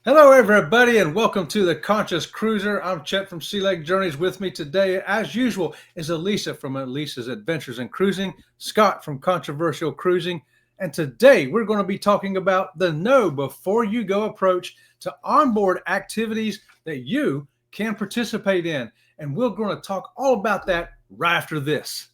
Hello, everybody, and welcome to the Conscious Cruiser. I'm Chet from Sea Lake Journeys. With me today, as usual, is Elisa from Elisa's Adventures in Cruising, Scott from Controversial Cruising, and today we're going to be talking about the know before you go approach to onboard activities that you can participate in. And we're going to talk all about that right after this.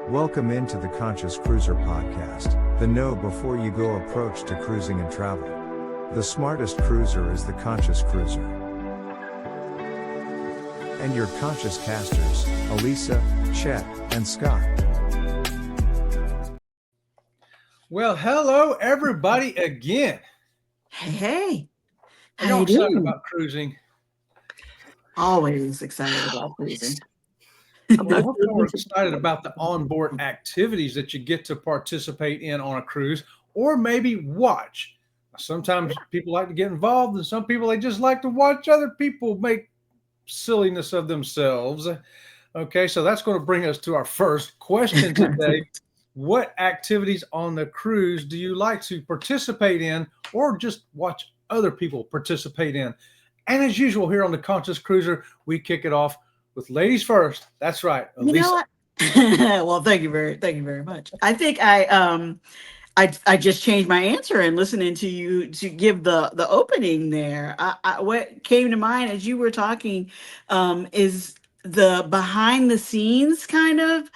Welcome into the Conscious Cruiser podcast, the know before you go approach to cruising and travel. The smartest cruiser is the Conscious Cruiser. And your conscious casters, Elisa, Chet, and Scott. Well, hello, everybody, again. Hey, Are y'all how you excited doing? about cruising? Always excited about cruising. Well, I hope you're excited about the onboard activities that you get to participate in on a cruise or maybe watch. Sometimes people like to get involved, and some people they just like to watch other people make silliness of themselves. Okay, so that's going to bring us to our first question today. What activities on the cruise do you like to participate in or just watch other people participate in? And as usual, here on the Conscious Cruiser, we kick it off with ladies first. That's right, You Elisa. know what? Well, thank you very much. I think I just changed my answer and listening to you to give the opening there. What came to mind as you were talking is the behind the scenes kind of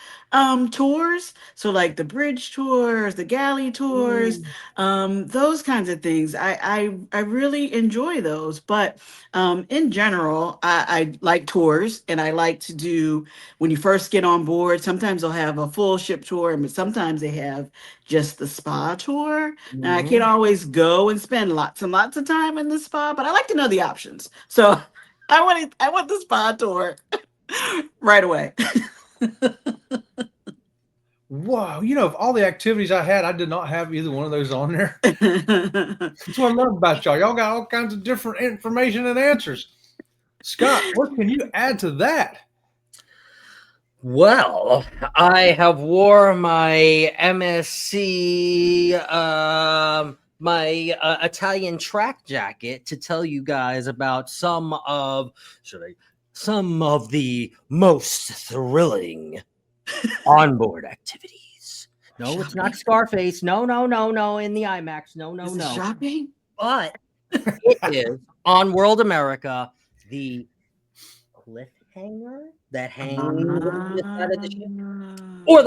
tours. So like the bridge tours, the galley tours, those kinds of things. I really enjoy those. But in general, I like tours and I like to do when you first get on board. Sometimes they'll have a full ship tour, but sometimes they have just the spa tour. Now, I can't always go and spend lots and lots of time in the spa, but I like to know the options. So I want the spa tour right away. Wow, of all the activities I had, I did not have either one of those on there. That's what I love about y'all. Y'all got all kinds of different information and answers. Scott, what can you add to that? Well, I have wore my MSC, my Italian track jacket to tell you guys about some of the most thrilling onboard activities. No, it's not Scarface. No, in the IMAX. No. Is it shopping? But it is on World America, the cliffhanger that hangs on the side of the ship, or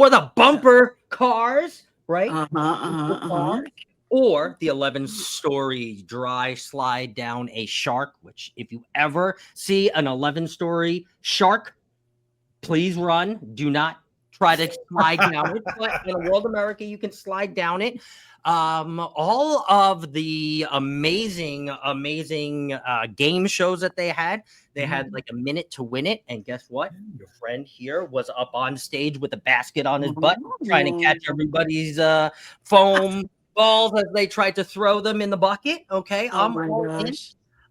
the bumper cars, right? Or the 11-story dry slide down a shark, which if you ever see an 11-story shark, please run. Do not try to slide down it. But in World America, you can slide down it. All of the amazing game shows that they had like a minute to win it. And guess what? Your friend here was up on stage with a basket on his butt, trying to catch everybody's foam balls as they tried to throw them in the bucket. Okay. I'm all in.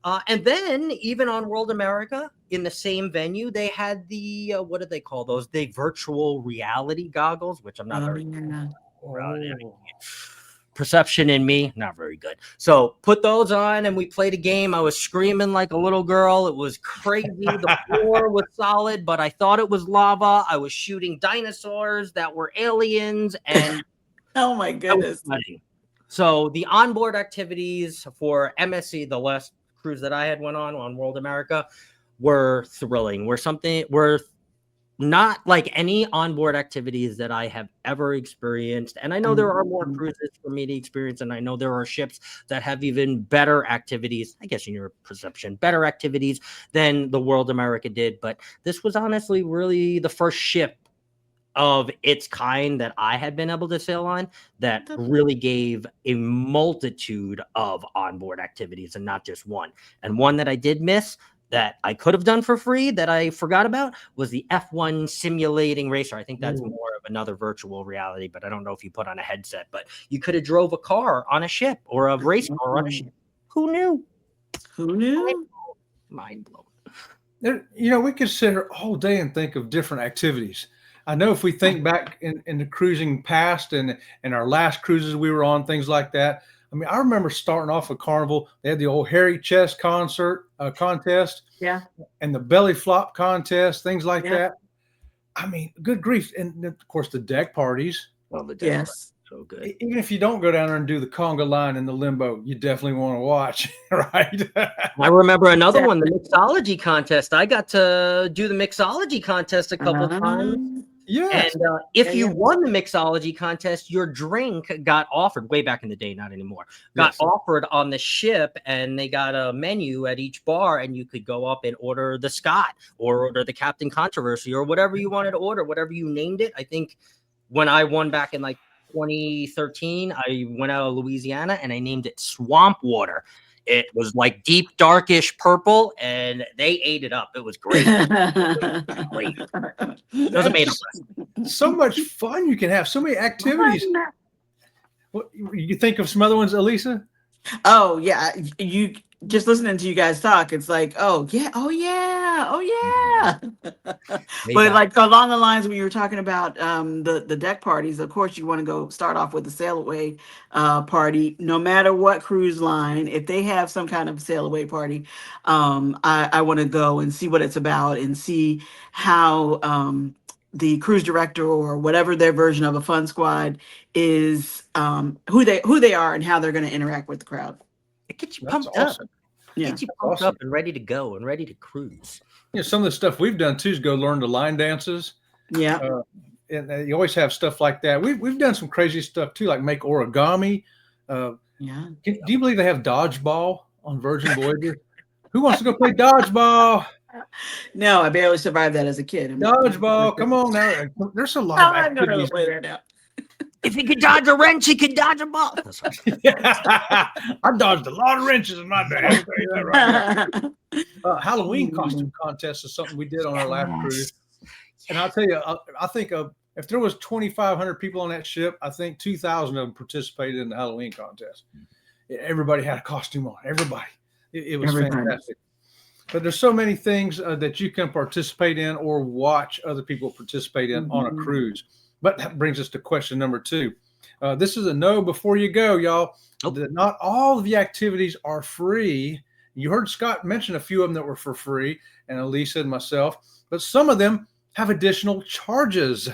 And then even on World America, in the same venue, they had the what do they call those? The virtual reality goggles, which I'm not very perception in me, not very good. So put those on and we played a game. I was screaming like a little girl. It was crazy. The floor was solid, but I thought it was lava. I was shooting dinosaurs that were aliens, and oh my goodness. So the onboard activities for MSC, the last cruise that I had went on World America, were thrilling. Were not like any onboard activities that I have ever experienced. And I know there are more cruises for me to experience, and I know there are ships that have even better activities, I guess in your perception, better activities than the World America did. But this was honestly really the first ship of its kind that I had been able to sail on that really gave a multitude of onboard activities and not just one. And one that I did miss that I could have done for free that I forgot about was the F1 simulating racer. I think that's more of another virtual reality, but I don't know if you put on a headset, but you could have drove a car on a ship or a race car on a ship. Who knew? Who knew? Mind blown. We could sit here all day and think of different activities. I know if we think back in the cruising past and our last cruises we were on, things like that. I mean, I remember starting off at Carnival. They had the old hairy chest contest, Yeah. and the belly flop contest, things like Yeah. that. I mean, good grief. And of course, the deck parties. Well, the Yes. so good. Even if you don't go down there and do the conga line and the limbo, you definitely want to watch, right? I remember another one, the mixology contest. I got to do the mixology contest a couple times. Yes. And if Yeah, you yeah. won the mixology contest, your drink got offered way back in the day, not anymore. Got Yes. offered on the ship, and they got a menu at each bar, and you could go up and order the Scott or order the Captain Controversy or whatever you wanted to order, whatever you named it. I think when I won back in like 2013, I went out of Louisiana and I named it Swamp Water. It was like deep, darkish purple, and they ate it up. It was great. Great. It was a made up recipe. So much fun you can have, so many activities. What, you think of some other ones, Elisa? Oh yeah, you just listening to you guys talk. It's like, oh yeah, oh yeah, oh yeah. But like along the lines when you were talking about the deck parties, of course you want to go start off with the sail away party. No matter what cruise line, if they have some kind of sail away party, I want to go and see what it's about and see how the cruise director or whatever their version of a fun squad is, who they are and how they're going to interact with the crowd. It gets you That's pumped up. awesome. Yeah. Gets you pumped Awesome. up and ready to go and ready to cruise. Some of the stuff we've done too is go learn the line dances. Yeah. And you always have stuff like that. We've done some crazy stuff too, like make origami. Yeah. Do you believe they have dodgeball on Virgin Voyager? Who wants to go play dodgeball? No, I barely survived that as a kid. Dodgeball, come on now. There's a lot of I'm going to activities. play there now. If he could dodge a wrench, he could dodge a ball. I dodged a lot of wrenches in my day. I'll tell you that right now. Halloween costume contest is something we did on our last cruise. And I'll tell you, I think if there was 2,500 people on that ship, I think 2,000 of them participated in the Halloween contest. Everybody had a costume on. Everybody. It was fantastic. But there's so many things that you can participate in or watch other people participate in on a cruise. But that brings us to question number 2. This is a no before you go, y'all. Nope. Not all of the activities are free. You heard Scott mention a few of them that were for free, and Elisa and myself. But some of them have additional charges.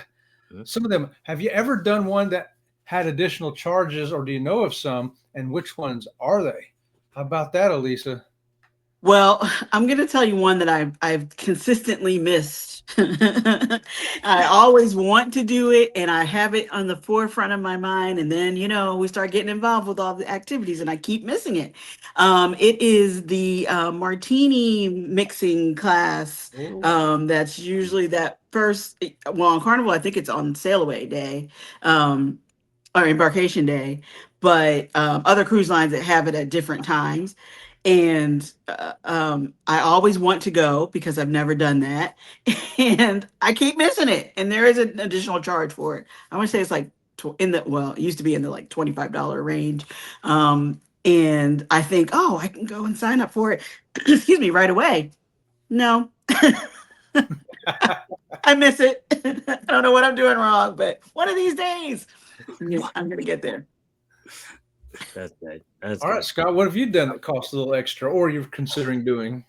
Some of them, have you ever done one that had additional charges, or do you know of some? And which ones are they? How about that, Elisa? Well, I'm going to tell you one that I've consistently missed. I always want to do it, and I have it on the forefront of my mind. And then, we start getting involved with all the activities, and I keep missing it. It is the martini mixing class. That's usually that first. Well, on Carnival, I think it's on Sail Away Day, or Embarkation Day, but other cruise lines that have it at different times. And I always want to go because I've never done that, and I keep missing it. And there is an additional charge for it. I want to say it's like it used to be in the like $25 range. And I think, I can go and sign up for it. Excuse me, right away. No, I miss it. I don't know what I'm doing wrong, but one of these days, I'm gonna get there. That's good. All right, Scott, what have you done that costs a little extra or you're considering doing?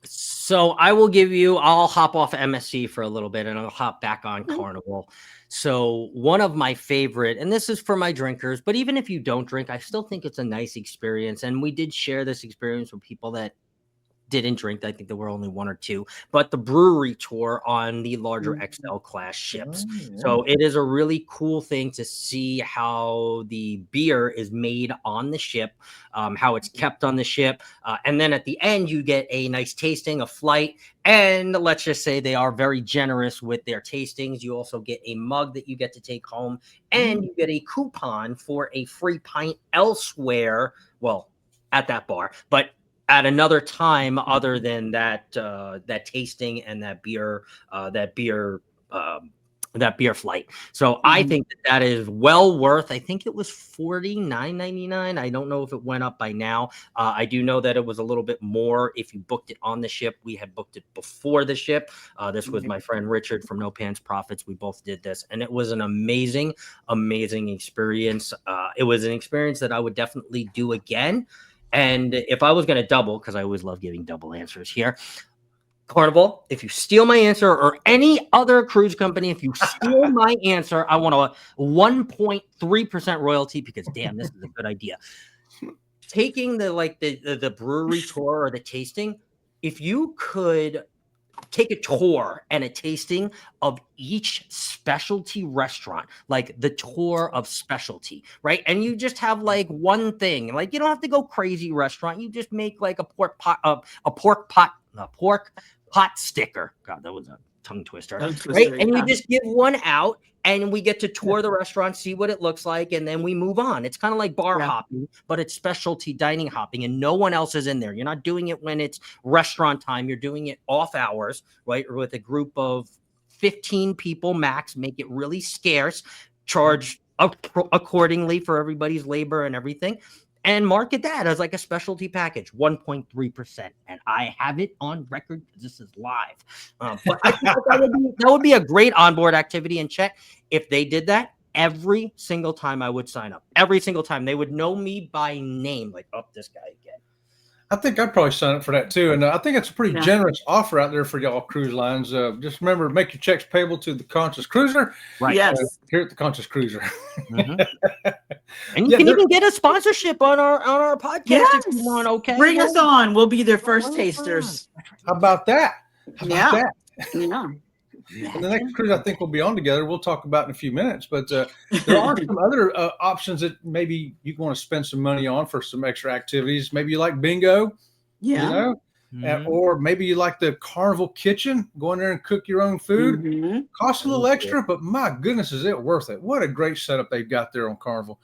So I'll hop off MSC for a little bit and I'll hop back on Carnival. So one of my favorite, and this is for my drinkers, but even if you don't drink, I still think it's a nice experience. And we did share this experience with people that didn't drink. I think there were only 1 or 2, but the brewery tour on the larger XL class ships. So it is a really cool thing to see how the beer is made on the ship, how it's kept on the ship. And then at the end, you get a nice tasting, a flight. And let's just say they are very generous with their tastings. You also get a mug that you get to take home, and you get a coupon for a free pint elsewhere. Well, at that bar, but at another time other than that tasting and that beer that beer flight. So I think that is well worth. I think it was $49.99. I don't know if it went up by now. I do know that it was a little bit more if you booked it on the ship. We had booked it before the ship. This was my friend Richard from No Pants Profits. We both did this, and it was an amazing experience. It was an experience that I would definitely do again. And if I was going to double, because I always love giving double answers here, Carnival, if you steal my answer, or any other cruise company, if you steal my answer, I want a 1.3% royalty, because damn, this is a good idea. Taking the brewery tour or the tasting, if you could take a tour and a tasting of each specialty restaurant, like the tour of specialty, right? And you just have like one thing, like you don't have to go crazy restaurant. You just make like a pork pot sticker. God, that was a tongue twister, right? And you just give one out, and we get to tour the restaurant, see what it looks like, and then we move on. It's kind of like bar hopping, but it's specialty dining hopping, and no one else is in there. You're not doing it when it's restaurant time. You're doing it off hours, right? Or with a group of 15 people max. Make it really scarce. Charge accordingly for everybody's labor and everything. And market that as like a specialty package, 1.3%. And I have it on record because this is live. But I think that would be a great onboard activity. And Chet, if they did that, every single time I would sign up. Every single time. They would know me by name. Like, oh, this guy again. I think I'd probably sign up for that too. And I think it's a pretty generous offer out there for y'all cruise lines. Just remember to make your checks payable to the Conscious Cruiser. Right. Yes. Here at the Conscious Cruiser. And you can even get a sponsorship on our podcast if you want. Okay. Bring us on. We'll be their first tasters. How about that? Yeah. And the next cruise I think we'll be on together, we'll talk about in a few minutes. But there are some other options that maybe you want to spend some money on for some extra activities. Maybe you like bingo, you know, or maybe you like the Carnival kitchen, go in there and cook your own food. Costs a little extra, but my goodness, is it worth it? What a great setup they've got there on Carnival.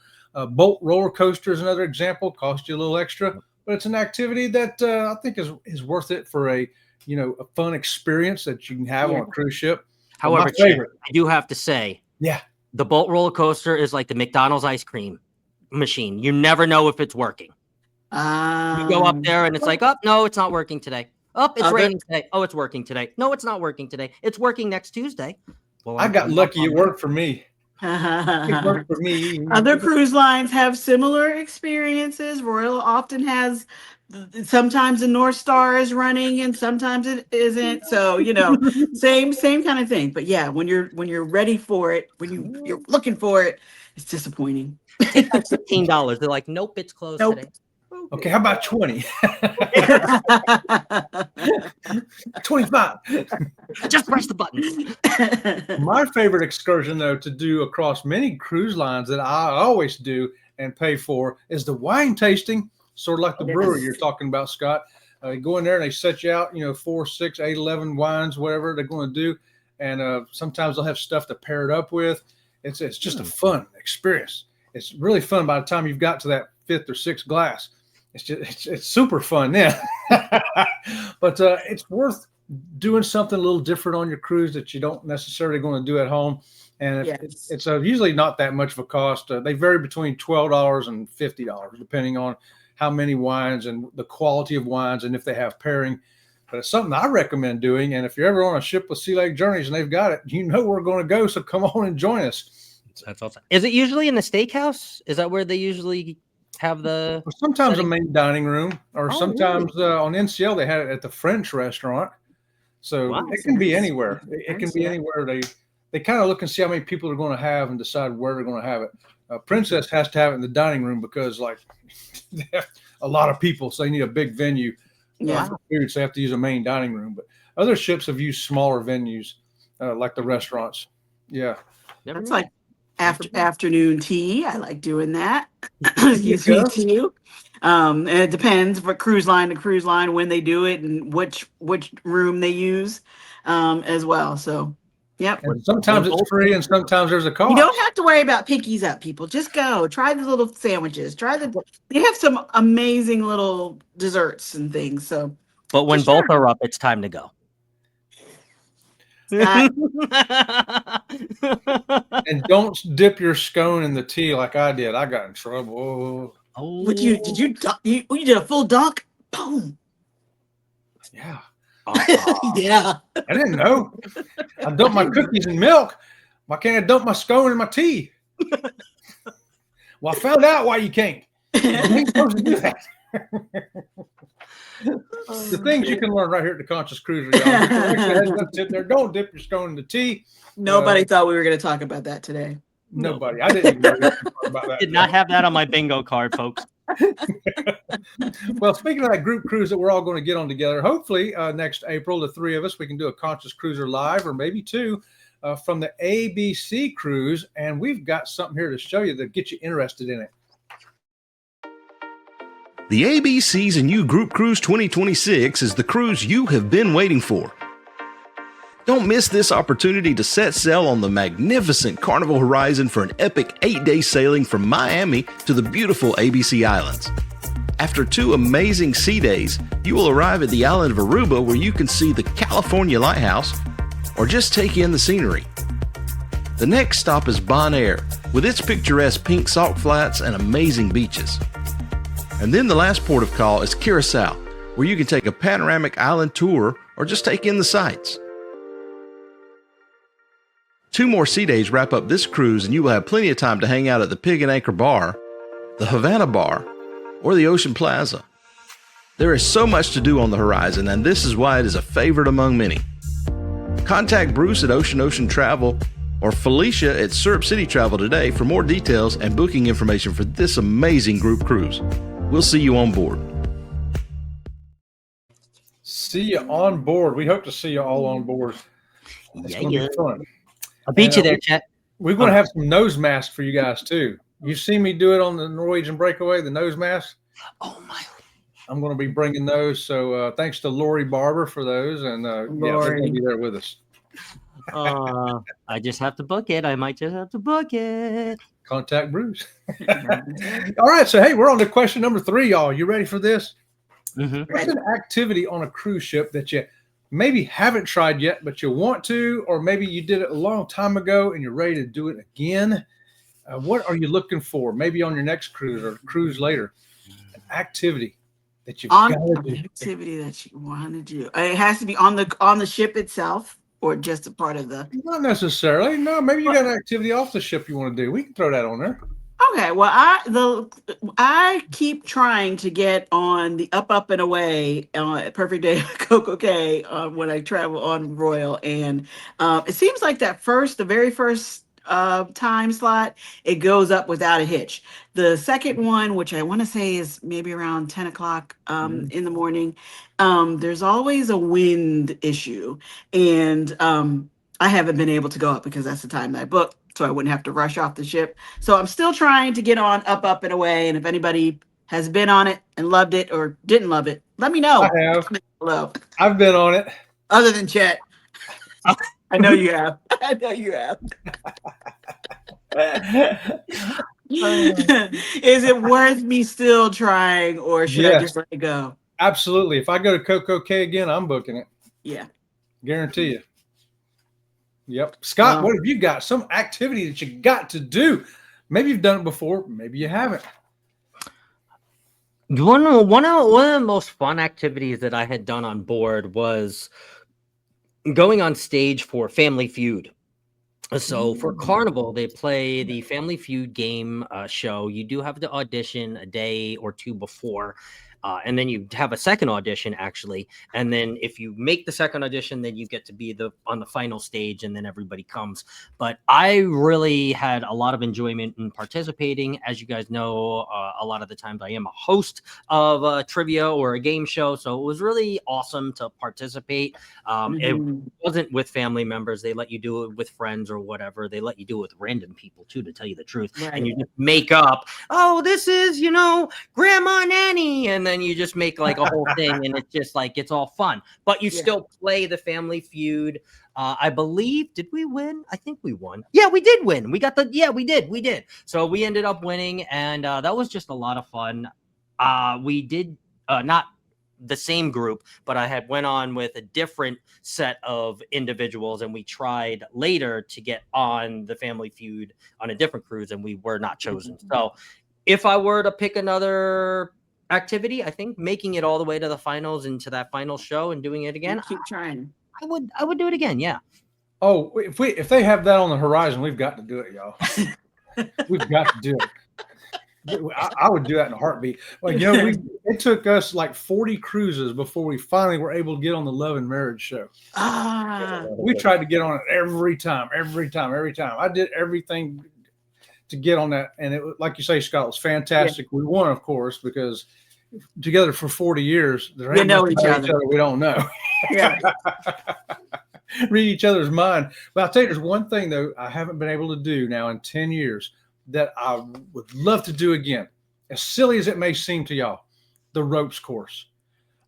Bolt roller coaster is another example. Cost you a little extra, but it's an activity that I think is worth it for a fun experience that you can have on a cruise ship. However, I do have to say, the Bolt roller coaster is like the McDonald's ice cream machine. You never know if it's working. You go up there and it's like, oh, no, it's not working today. Oh, it's raining today. Oh, it's working today. No, it's not working today. It's working next Tuesday. Well, I got lucky. It worked for me. It worked for me. Other cruise lines have similar experiences. Royal often has, sometimes the North Star is running and sometimes it isn't. So, same kind of thing. But yeah, when you're ready for it, when you're looking for it, it's disappointing. Take like $15. They're like, nope, it's closed today. Okay, how about 20? 25. Just press the button. My favorite excursion, though, to do across many cruise lines that I always do and pay for is the wine tasting, sort of like the brewery you're talking about, Scott. You go in there and they set you out, 4, 6, 8, 11 wines, whatever they're going to do. And sometimes they'll have stuff to pair it up with. It's just a fun experience. It's really fun by the time you've got to that 5th or 6th glass. It's super fun, but it's worth doing something a little different on your cruise that you don't necessarily going to do at home. And it's usually not that much of a cost. They vary between $12 and $50, depending on how many wines and the quality of wines and if they have pairing. But it's something I recommend doing. And if you're ever on a ship with Sea Lake Journeys and they've got it, we're going to go. So come on and join us. That's awesome. Is it usually in the steakhouse? Is that where they usually have the sometimes setting? A main dining room, or sometimes on NCL they had it at the French restaurant. So it can be anywhere. It can be anywhere. They kind of look and see how many people they're going to have and decide where they're going to have it. Princess has to have it in the dining room because they have a lot of people, so they need a big venue for food. So they have to use a main dining room. But other ships have used smaller venues like the restaurants. Yeah, that's like afternoon tea. I like doing that. Excuse me, too. And it depends for cruise line to cruise line when they do it and which room they use as well. So, yep. And sometimes it's free and sometimes there's a cost. You don't have to worry about pinkies up, people. Just go try the little sandwiches. They have some amazing little desserts and things. So, but when both are up, it's time to go. And don't dip your scone in the tea like I did. I got in trouble. Oh, Would you you did a full dunk? Boom. Yeah. Yeah. I didn't know. I dumped my cookies in milk. Why can't I dump my scone in my tea? Well, I found out why you can't. You ain't supposed to do that. The things you can learn right here at the Conscious Cruiser, y'all. Actually, that's tip there. Don't dip your scone in the tea. Nobody thought we were going to talk about that today. Nobody. I didn't even know we were talking about that. Did not have that on my bingo card, folks. Well, speaking of that group cruise that we're all going to get on together, hopefully next April, the three of us, we can do a Conscious Cruiser live or maybe two from the ABC cruise. And we've got something here to show you that get you interested in it. The ABC's and You Group Cruise 2026 is the cruise you have been waiting for. Don't miss this opportunity to set sail on the magnificent Carnival Horizon for an epic 8-day sailing from Miami to the beautiful ABC Islands. After 2 amazing sea days, you will arrive at the island of Aruba where you can see the California Lighthouse or just take in the scenery. The next stop is Bonaire with its picturesque pink salt flats and amazing beaches. And then the last port of call is Curacao, where you can take a panoramic island tour or just take in the sights. 2 more sea days wrap up this cruise, and you will have plenty of time to hang out at the Pig and Anchor Bar, the Havana Bar, or the Ocean Plaza. There is so much to do on the horizon, and this is why it is a favorite among many. Contact Bruce at Ocean Travel or Felicia at Syrup City Travel today for more details and booking information for this amazing group cruise. We'll see you on board. See you on board. We hope to see you all on board. It's going to be fun. I'll beat you there, Chet. We're going to have some nose masks for you guys too. You see me do it on the Norwegian Breakaway, the nose mask. Oh my! I'm going to be bringing those. So thanks to Lori Barber for those, and yeah, they're going to be there with us. I just have to book it. I might just have to book it. Contact Bruce. All right, so hey, we're on to question number 3, y'all. You ready for this? Mm-hmm. What's an activity on a cruise ship that you maybe haven't tried yet, but you want to, or maybe you did it a long time ago and you're ready to do it again? What are you looking for? Maybe on your next cruise or cruise later, an activity that you've got to do. Activity that you want to do. It has to be on the ship itself, or just a part of the. Not necessarily. No, maybe you got an activity off the ship you want to do. We can throw that on there. Okay, well, I keep trying to get on the Up and Away Perfect Day Coco Cay when I travel on Royal, and it seems like the very first time slot, it goes up without a hitch. The second one, which I want to say is maybe around 10 o'clock in the morning, there's always a wind issue, and I haven't been able to go up because that's the time that I booked, so I wouldn't have to rush off the ship. So I'm still trying to get on Up and Away, and if anybody has been on it and loved it or didn't love it, let me know. I have. Hello. I've been on it. Other than Chet. I know you have. I know you have. Is it worth me still trying, or should I just let it go? Absolutely. If I go to Coco Cay again, I'm booking it. Yeah. Guarantee you. Yep. Scott, what have you got? Some activity that you got to do. Maybe you've done it before. Maybe you haven't. One of the most fun activities that I had done on board was going on stage for Family Feud. So for Carnival, they play the Family Feud game show. You do have to audition a day or 2 before. And then you have a second audition, actually. And then if you make the second audition, then you get to be on the final stage, and then everybody comes. But I really had a lot of enjoyment in participating. As you guys know, a lot of the times I am a host of a trivia or a game show. So it was really awesome to participate. It wasn't with family members. They let you do it with friends or whatever. They let you do it with random people, too, to tell you the truth. Right. And you just make up, oh, this is, Grandma Nanny. And then you just make like a whole thing, and it's just like, it's all fun, but you still play the Family Feud. I believe, did we win? I think we won. Yeah, we did win. We did. So we ended up winning, and that was just a lot of fun. We did not the same group, but I had went on with a different set of individuals, and we tried later to get on the Family Feud on a different cruise, and we were not chosen. So if I were to pick another activity, I think making it all the way to the finals and to that final show and doing it again, Keep trying. I would do it again. Yeah. Oh, if they have that on the horizon, we've got to do it, y'all. We've got to do it. I would do that in a heartbeat. Well, it took us like 40 cruises before we finally were able to get on the Love and Marriage show. We tried to get on it every time. I did everything to get on that, and it, like you say, Scott, was fantastic. Yeah. We won, of course, because together for 40 years, we know each other. We don't know. Yeah. Read each other's mind. But I'll tell you, there's one thing though I haven't been able to do now in 10 years that I would love to do again. As silly as it may seem to y'all, the ropes course.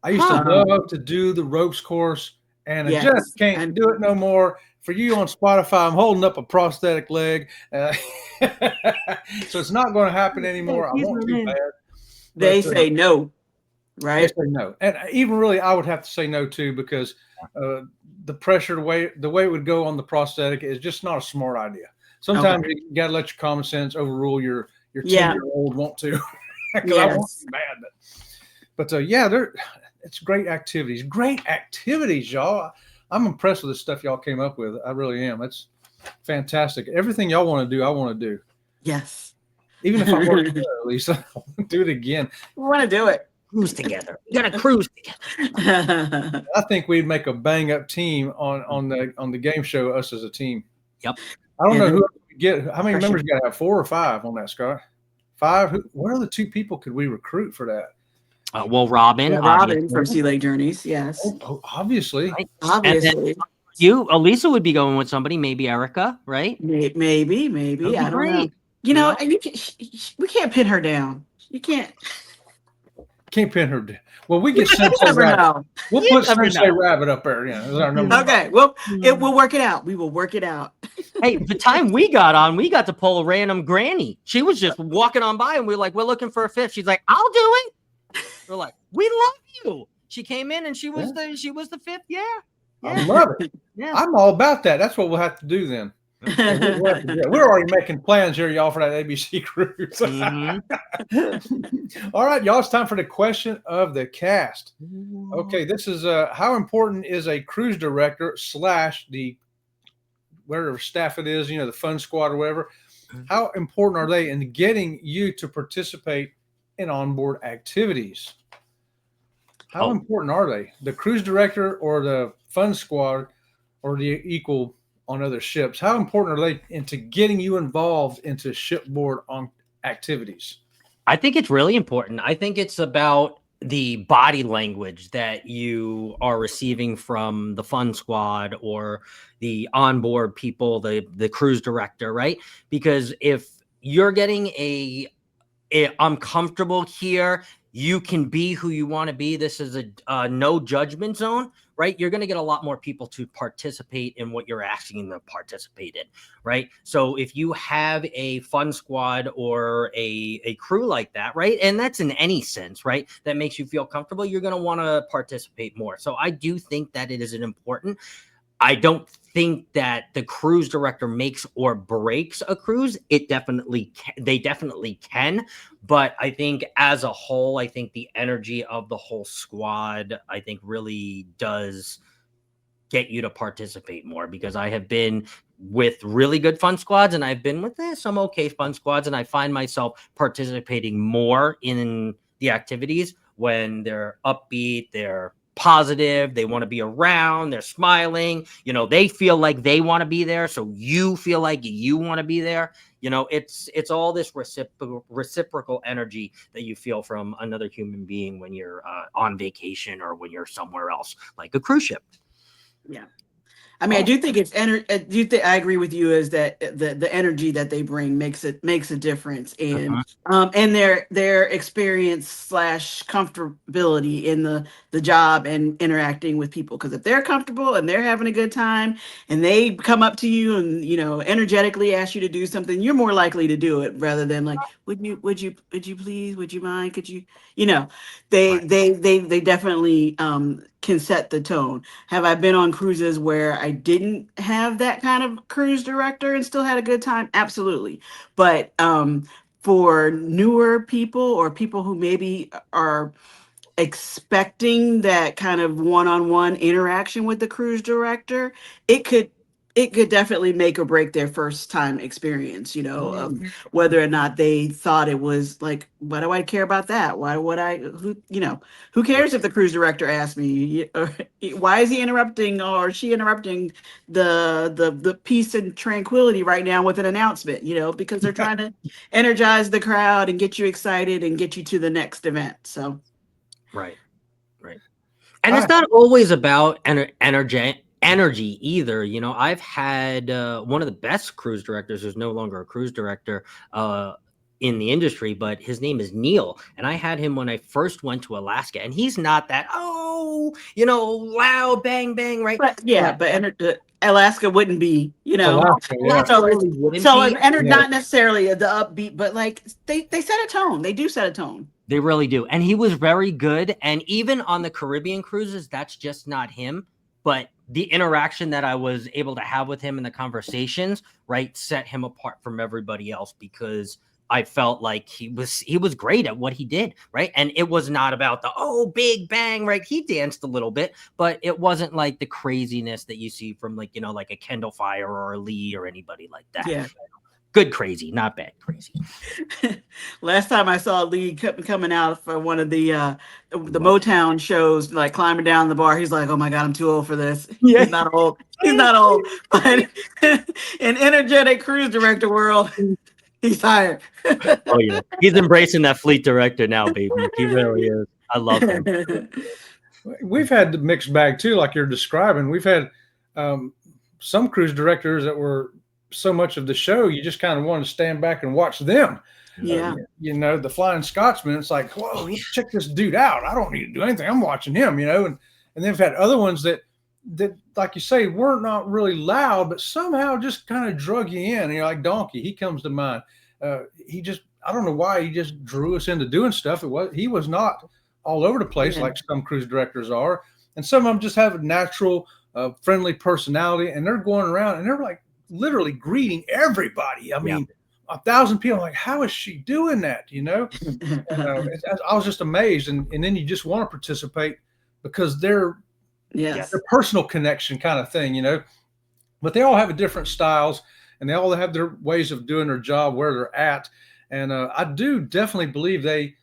I used to love to do the ropes course, and I just can't do it no more. For you on Spotify, I'm holding up a prosthetic leg. So it's not going to happen anymore. I won't do that. They say no, right? They say no. And even really, I would have to say no too, because the pressure, the way it would go on the prosthetic is just not a smart idea. Sometimes you got to let your common sense overrule your 10-year-old want to. Because I want to be bad. But it's great activities. Great activities, y'all. I'm impressed with the stuff y'all came up with. I really am. It's fantastic. Everything y'all want to do, I want to do. Yes. Even if I'm working there, at least I want to do it again. We want to do it. Cruise together. We got to cruise together. I think we'd make a bang up team on the game show, us as a team. Yep. I don't know who we get. How many members you got to have? 4 or 5 on that, Scott? 5? What other 2 people could we recruit for that? Well, Robin. Robin from Sea Lake Journeys, yes. Oh, obviously. Right. Obviously. Elisa would be going with somebody, maybe Erica, right? Maybe. I don't know. You know, we can't pin her down. You can't pin her down. Well, we get Sensei Rabbit. We'll put Sensei Rabbit up there. Yeah, that's our number. Okay, well, we'll work it out. We will work it out. Hey, the time we got on, we got to pull a random granny. She was just walking on by, and we're like, we're looking for a 5th. She's like, I'll do it. We're like, we love you. She came in and she was the 5th. Yeah. I love it. Yeah. I'm all about that. That's what we'll have to do then. We're already making plans here, y'all, for that ABC cruise. Mm-hmm. All right, y'all, it's time for the question of the cast. Okay, this is how important is a cruise director / the whatever staff it is, the fun squad or whatever, how important are they in getting you to participate in onboard activities? How important are they? The cruise director or the fun squad or the equal on other ships? How important are they into getting you involved into shipboard on activities? I think it's really important. I think it's about the body language that you are receiving from the fun squad or the onboard people, the cruise director, right? Because if you're getting I'm comfortable here, you can be who you want to be, this is a no judgment zone, right? You're going to get a lot more people to participate in what you're asking them to participate in, right? So if you have a fun squad or a crew like that, right? And that's in any sense, right? That makes you feel comfortable, you're going to want to participate more. So I do think that it is an important. I don't think that the cruise director makes or breaks a cruise. They definitely can. But I think as a whole, I think the energy of the whole squad, I think really does get you to participate more, because I have been with really good fun squads and I've been with some okay fun squads, and I find myself participating more in the activities when they're upbeat, they're positive, they want to be around, they're smiling, they feel like they want to be there, so you feel like you want to be there. It's all this reciprocal energy that you feel from another human being when you're on vacation or when you're somewhere else, like a cruise ship. Yeah, I mean, I do think I agree with you is that the energy that they bring makes a difference, and their experience / comfortability in the job and interacting with people. Because if they're comfortable and they're having a good time, and they come up to you and energetically ask you to do something, you're more likely to do it rather than like, would you please, would you mind, could you, they definitely can set the tone. Have I been on cruises where I didn't have that kind of cruise director and still had a good time? Absolutely. But for newer people or people who maybe are expecting that kind of one-on-one interaction with the cruise director, it could definitely make or break their first time experience, of whether or not they thought it was like, why do I care about that? Why would who cares if the cruise director asked me, or why is he interrupting or she interrupting the peace and tranquility right now with an announcement, because they're trying to energize the crowd and get you excited and get you to the next event. So. Right. And it's not always about energy either. I've had one of the best cruise directors who's no longer a cruise director in the industry, but his name is Neil. And I had him when I first went to Alaska, and he's not that, loud, bang, bang, right? But Alaska wouldn't be, Alaska, yeah. Not necessarily the upbeat, but like they set a tone. They do set a tone. They really do. And he was very good. And even on the Caribbean cruises, that's just not him. But the interaction that I was able to have with him in the conversations, right, set him apart from everybody else, because I felt like he was great at what he did, right? And it was not about the, big bang, right? He danced a little bit, but it wasn't like the craziness that you see from like a Kendall Fire or a Lee or anybody like that. Yeah. Good crazy, not bad crazy. Last time I saw Lee coming out for one of the Motown shows, like climbing down the bar, he's like, "Oh my God, I'm too old for this." Yeah. He's not old. But in energetic cruise director world, he's tired. Oh yeah, he's embracing that fleet director now, baby. He really is. I love him. We've had the mixed bag too, like you're describing. We've had some cruise directors that were so much of the show, you just kind of want to stand back and watch them. Yeah. The Flying Scotsman, it's like, whoa, let's check this dude out. I don't need to do anything. I'm watching him, and then we've had other ones that, like you say, weren't not really loud, but somehow just kind of drug you in. Like Donkey, he comes to mind. He just, I don't know why, he just drew us into doing stuff. He was not all over the place like some cruise directors are. And some of them just have a natural, friendly personality, and they're going around and they're like, literally greeting everybody. I mean, 1,000 people. I'm like, how is she doing that? I was just amazed. And then you just want to participate because they're personal connection kind of thing, but they all have different styles and they all have their ways of doing their job where they're at. And I do definitely believe they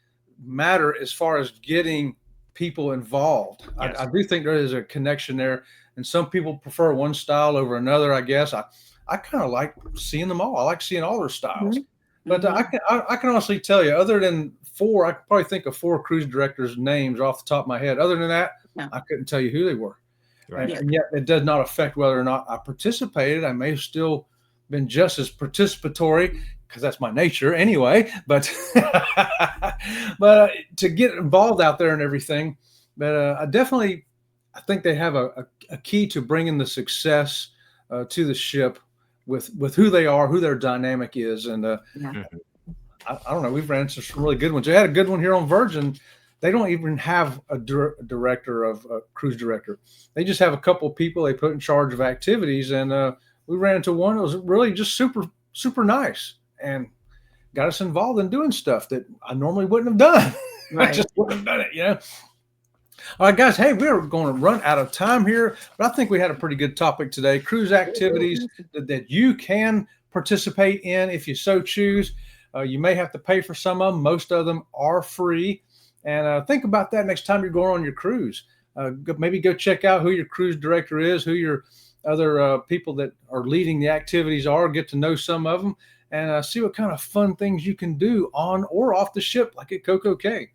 matter as far as getting people involved. Yes. I do think there is a connection there, and some people prefer one style over another. I guess I kind of like seeing them all. I like seeing all their styles. Mm-hmm. But I can honestly tell you, other than 4, I could probably think of 4 cruise directors' names off the top of my head. Other than that, I couldn't tell you who they were. Right. And yet it does not affect whether or not I participated. I may have still been just as participatory because that's my nature anyway. But but to get involved out there and everything, but I think they have a key to bringing the success to the ship with who they are, who their dynamic is. And I don't know, we've ran into some really good ones. They had a good one here on Virgin. They don't even have a director of a cruise director. They just have a couple of people they put in charge of activities. And we ran into one that was really just super, super nice and got us involved in doing stuff that I normally wouldn't have done. Right. I just wouldn't have done it, All right, guys. Hey, we're going to run out of time here, but I think we had a pretty good topic today. Cruise activities that you can participate in if you so choose. You may have to pay for some of them. Most of them are free. And think about that next time you're going on your cruise. Maybe go check out who your cruise director is, who your other people that are leading the activities are. Get to know some of them and see what kind of fun things you can do on or off the ship, like at Coco Cay.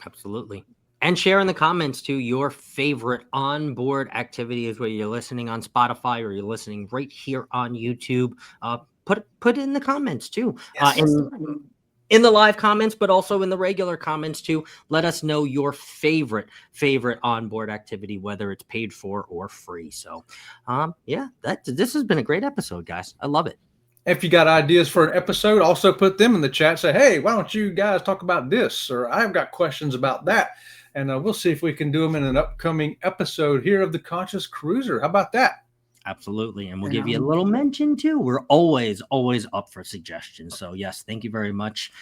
Absolutely. And share in the comments too your favorite onboard activities, whether you're listening on Spotify or you're listening right here on YouTube. Put it in the comments too. In the live comments, but also in the regular comments too. Let us know your favorite onboard activity, whether it's paid for or free. So, this has been a great episode, guys. I love it. If you got ideas for an episode, also put them in the chat. Say, hey, why don't you guys talk about this? Or I've got questions about that. And we'll see if we can do them in an upcoming episode here of the Conscious Cruiser. How about that? Absolutely. And we'll give you a little mention too. We're always up for suggestions. So yes, thank you very much.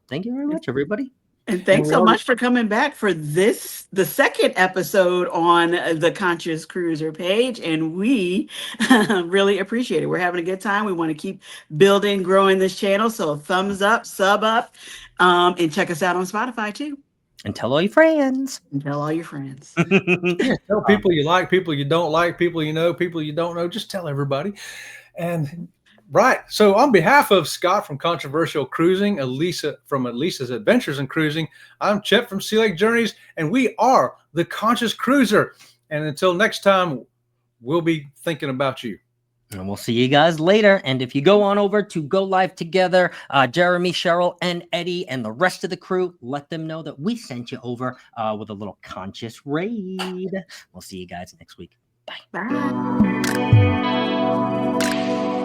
Thank you very much, everybody. And thanks so much for coming back for the second episode on the Conscious Cruiser page. And we really appreciate it. We're having a good time. We want to keep building, growing this channel. So thumbs up, sub up, and check us out on Spotify too. And tell all your friends. Tell people you like, people you don't like, people you know, people you don't know. Just tell everybody. And right. So on behalf of Scott from Controversial Cruising, Elisa from Elisa's Adventures in Cruising, I'm Chet from Sea Lake Journeys, and we are the Conscious Cruiser. And until next time, we'll be thinking about you. And we'll see you guys later. And if you go on over to Go Live Together, Jeremy, Cheryl, and Eddie, and the rest of the crew, let them know that we sent you over with a little conscious raid. We'll see you guys next week. Bye. Bye.